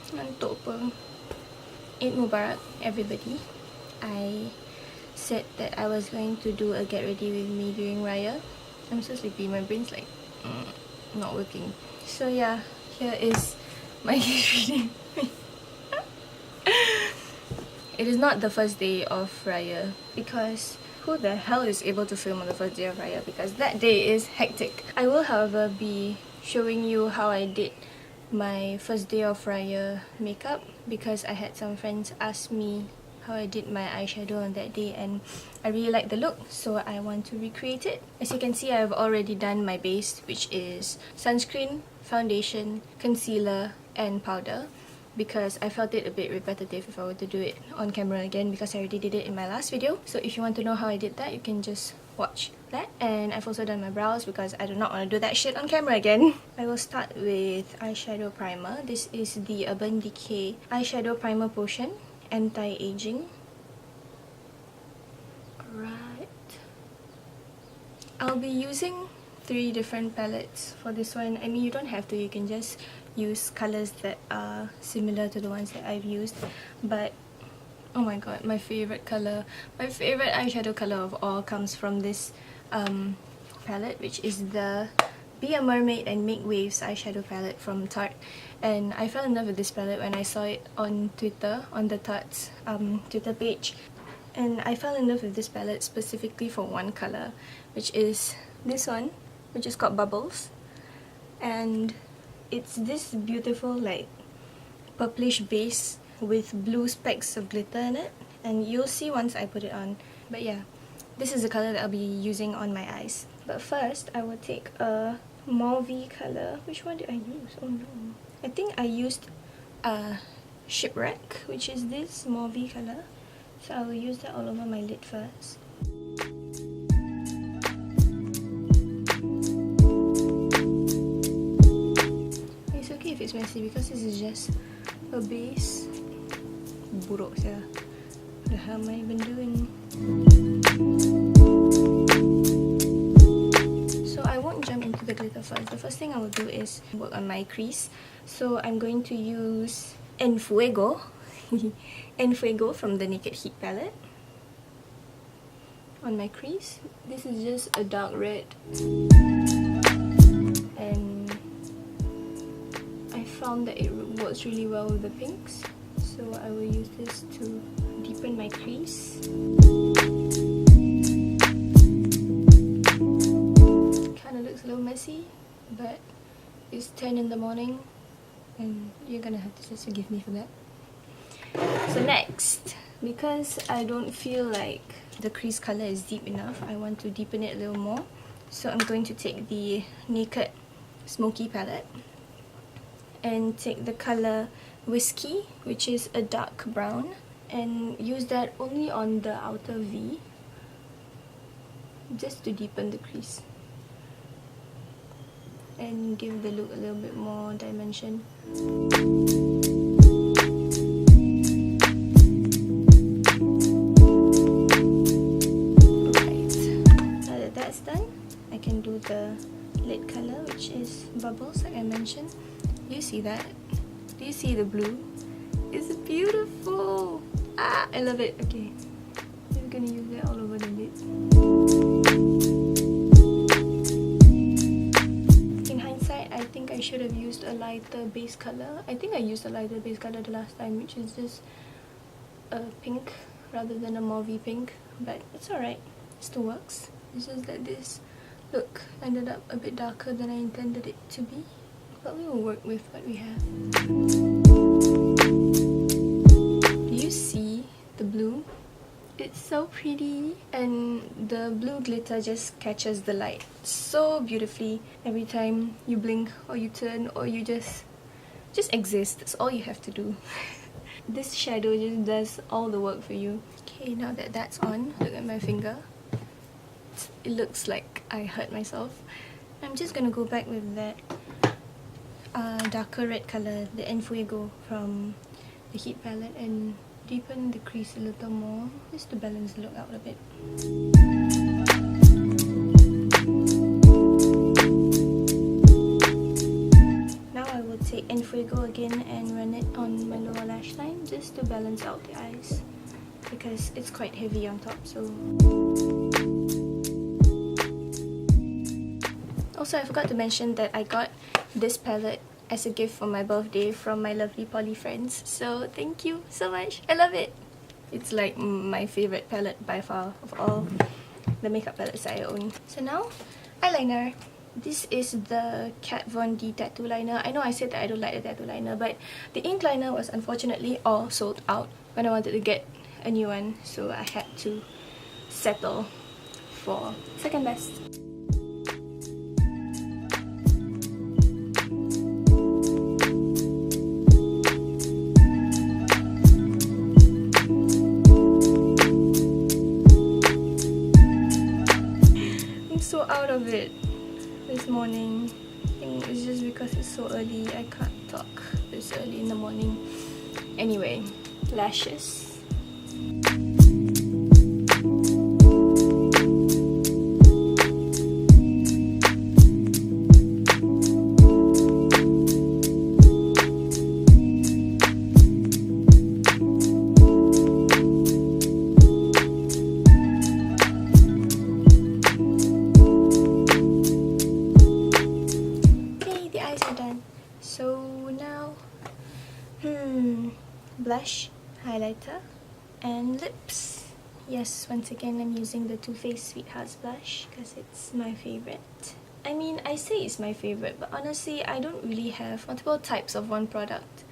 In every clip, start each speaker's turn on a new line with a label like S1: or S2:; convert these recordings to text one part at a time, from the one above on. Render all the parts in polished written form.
S1: Ngantuk apa. Eid Mubarak, everybody. I said that I was going to do a get ready with me during Raya. I'm so sleepy, my brain's like not working. So yeah, here is my get ready. It is not the first day of Raya because who the hell is able to film on the first day of Raya, because that day is hectic. I will however be showing you how I did my first day of Raya makeup because I had some friends ask me how I did my eyeshadow on that day and I really like the look, so I want to recreate it. As you can see, I've already done my base, which is sunscreen, foundation, concealer and powder, because I felt it a bit repetitive if I were to do it on camera again because I already did it in my last video. So if you want to know how I did that, you can just watch that. And I've also done my brows because I do not want to do that shit on camera again. I will start with eyeshadow primer. This is the Urban Decay eyeshadow primer potion, anti-aging. Right. I'll be using 3 different palettes for this one. I mean, you don't have to, you can just use colours that are similar to the ones that I've used, but oh my god, my favourite colour, my favourite eyeshadow colour of all comes from this palette, which is the Be a Mermaid and Make Waves eyeshadow palette from Tarte. And I fell in love with this palette when I saw it on Twitter, on the Tarte's Twitter page. And I fell in love with this palette specifically for one colour, which is this one, which is called Bubbles. And it's this beautiful like purplish base with blue specks of glitter in it, and you'll see once I put it on. But yeah, this is the colour that I'll be using on my eyes. But first, I will take a mauve colour. Which one did I use? Oh no. I think I used Shipwreck, which is this mauve colour. So I will use that all over my lid first. It's okay if it's messy because this is just a base. Buruk saya. What the hell am I even doing? So I won't jump into the glitter first. The first thing I will do is work on my crease. So I'm going to use Enfuego. Enfuego from the Naked Heat palette on my crease. This is just a dark red, and I found that it works really well with the pinks, so I will use this to deepen my crease. Kinda looks a little messy, but it's 10 in the morning and you're gonna have to just forgive me for that. So next, because I don't feel like the crease colour is deep enough, I want to deepen it a little more. So I'm going to take the Naked Smoky palette and take the colour Whiskey, which is a dark brown, and use that only on the outer V, just to deepen the crease and give the look a little bit more dimension. The lid colour, which is Bubbles, like I mentioned. You see that? Do you see the blue? It's beautiful! Ah, I love it. Okay, I'm gonna use that all over the lid. In hindsight, I think I should have used a lighter base colour. I think I used a lighter base colour the last time, which is just a pink rather than a mauve pink, but it's alright. It still works. It's just that this look ended up a bit darker than I intended it to be, but we will work with what we have. Do you see the blue? It's so pretty, and the blue glitter just catches the light so beautifully every time you blink or you turn or you just exist. That's all you have to do. This shadow just does all the work for you. Okay, now that that's on, look at my finger. It looks like I hurt myself. I'm just gonna go back with that darker red colour, the Enfuego from the Heat palette, and deepen the crease a little more, just to balance the look out a bit. Now I will take Enfuego again and run it on my lower lash line just to balance out the eyes, because it's quite heavy on top. So also, I forgot to mention that I got this palette as a gift for my birthday from my lovely poly friends. So thank you so much. I love it. It's like my favorite palette by far of all the makeup palettes I own. So now, eyeliner. This is the Kat Von D tattoo liner. I know I said that I don't like the tattoo liner, but the ink liner was unfortunately all sold out when I wanted to get a new one. So I had to settle for second best. So out of it this morning. I think it's just because it's so early. I can't talk this early in the morning. Anyway, lashes. Blush, highlighter, and lips. Yes, once again I'm using the Too Faced Sweethearts blush because it's my favorite. I mean, I say it's my favorite, but honestly I don't really have multiple types of one product.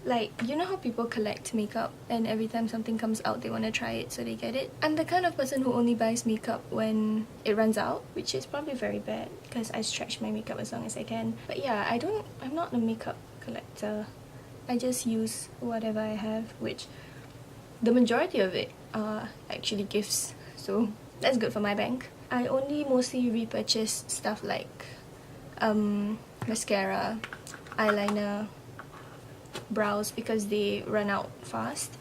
S1: Like, you know how people collect makeup and every time something comes out they want to try it so they get it? I'm the kind of person who only buys makeup when it runs out, which is probably very bad because I stretch my makeup as long as I can. But yeah, I'm not a makeup collector. I just use whatever I have, which the majority of it are actually gifts, so that's good for my bank. I only mostly repurchase stuff like mascara, eyeliner, brows because they run out fast.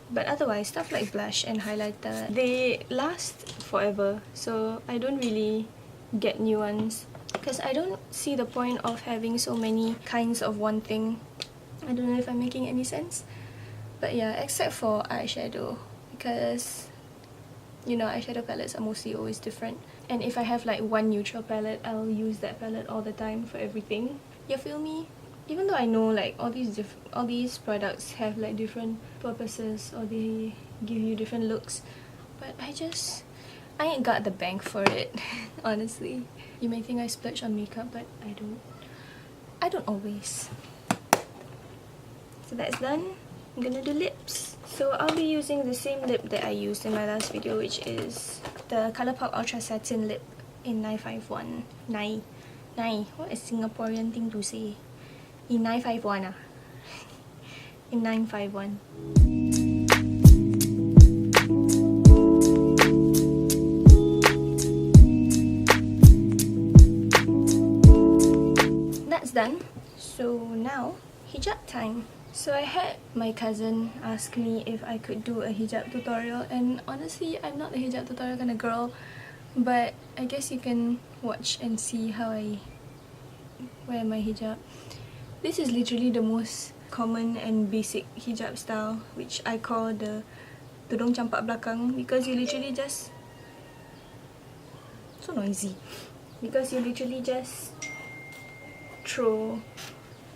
S1: But otherwise, stuff like blush and highlighter, they last forever, so I don't really get new ones. Because I don't see the point of having so many kinds of one thing. I don't know if I'm making any sense. But yeah, except for eyeshadow. Because, you know, eyeshadow palettes are mostly always different. And if I have like one neutral palette, I'll use that palette all the time for everything. You feel me? Even though I know like all these products have like different purposes or they give you different looks. But I ain't got the bank for it, honestly. You may think I splurge on makeup, but I don't. I don't always. So that's done. I'm gonna do lips. So I'll be using the same lip that I used in my last video, which is the Colourpop Ultra Satin Lip in 951. What is Singaporean thing to say? In 951 ah. In 951. Done. So now hijab time. So I had my cousin ask me if I could do a hijab tutorial, and honestly I'm not a hijab tutorial kind of girl, but I guess you can watch and see how I wear my hijab. This is literally the most common and basic hijab style, which I call the tudung campak belakang, because you literally just so noisy because you literally just throw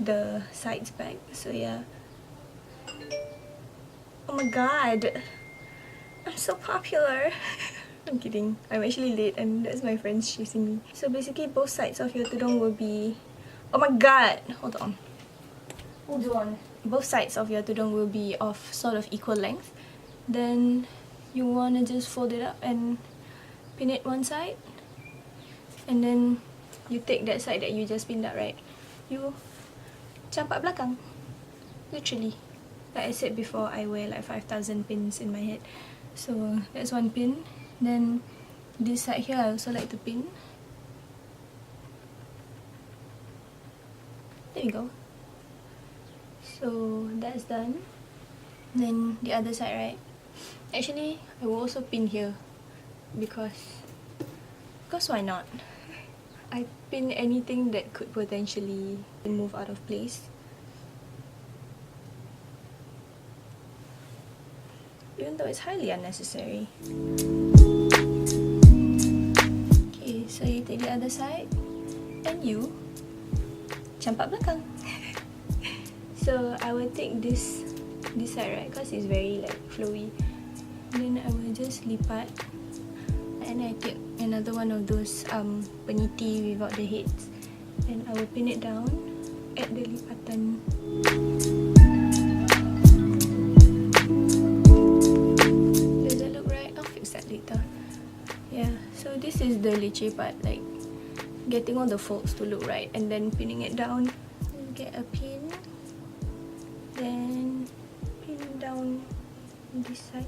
S1: the sides back. So yeah. Oh my god, I'm so popular. I'm kidding. I'm actually late and that's my friends chasing me. So basically both sides of your tudung will be... Oh my god! Hold on. Both sides of your tudung will be of sort of equal length. Then you wanna just fold it up and pin it one side. And then you take that side that you just pinned up, right? You campak belakang. Literally. Like I said before, I wear like 5,000 pins in my head. So that's one pin. Then this side here, I also like to pin. There we go. So that's done. Then the other side, right? Actually, I will also pin here because why not? I pin anything that could potentially move out of place. Even though it's highly unnecessary. Okay, so you take the other side and you campak belakang. So I will take this side, right, because it's very like flowy. Then I will just lipat, and I take another one of those peniti without the heads, and I will pin it down at the lipatan. Does that look right? I'll fix that later. Yeah, so this is the leceh part, like getting all the folds to look right and then pinning it down. Get a pin, then pin down this side.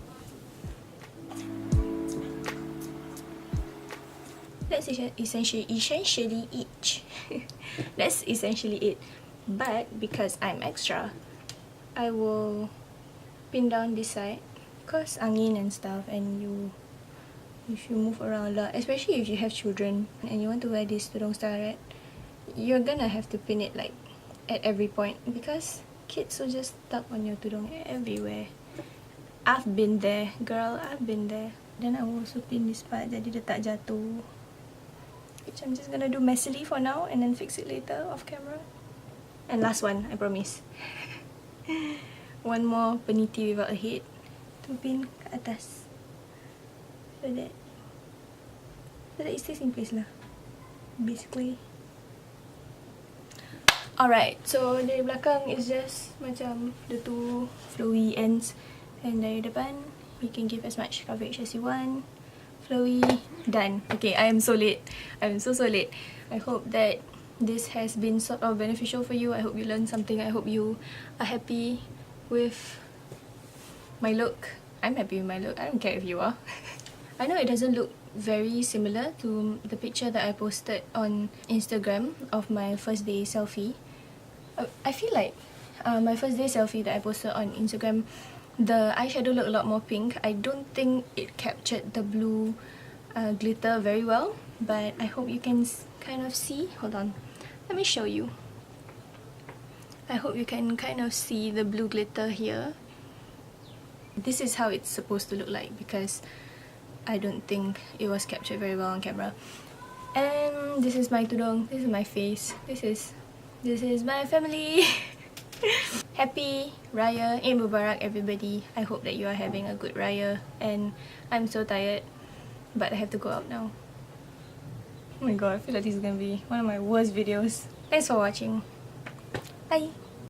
S1: That's essentially it. That's essentially it. But because I'm extra, I will pin down this side, cause angin and stuff, and if you move around a lot, especially if you have children and you want to wear this tudung style, right, you're gonna have to pin it like at every point because kids will just stuck on your tudung everywhere. I've been there, girl. I've been there. Then I will also pin this part jadi dia tak jatuh, which I'm just gonna do messily for now and then fix it later off camera. And last one, I promise. One more peniti without a head to pin kat atas, so that it stays in place lah, basically. Alright, so dari belakang is just macam the two flowy ends, and dari depan you can give as much coverage as you want. Flowy, done. Okay, I am so late. I'm so late. I hope that this has been sort of beneficial for you. I hope you learned something. I hope you are happy with my look. I'm happy with my look. I don't care if you are. I know it doesn't look very similar to the picture that I posted on Instagram of my first day selfie. I feel like my first day selfie that I posted on Instagram, the eyeshadow looked a lot more pink. I don't think it captured the blue glitter very well, but I hope you can kind of see. Hold on, let me show you. I hope you can kind of see the blue glitter here. This is how it's supposed to look like because I don't think it was captured very well on camera. And this is my tudung, this is my face, this is my family. Happy Raya, Eid Mubarak everybody. I hope that you are having a good Raya, and I'm so tired, but I have to go out now. Oh my god, I feel like this is gonna be one of my worst videos. Thanks for watching. Bye!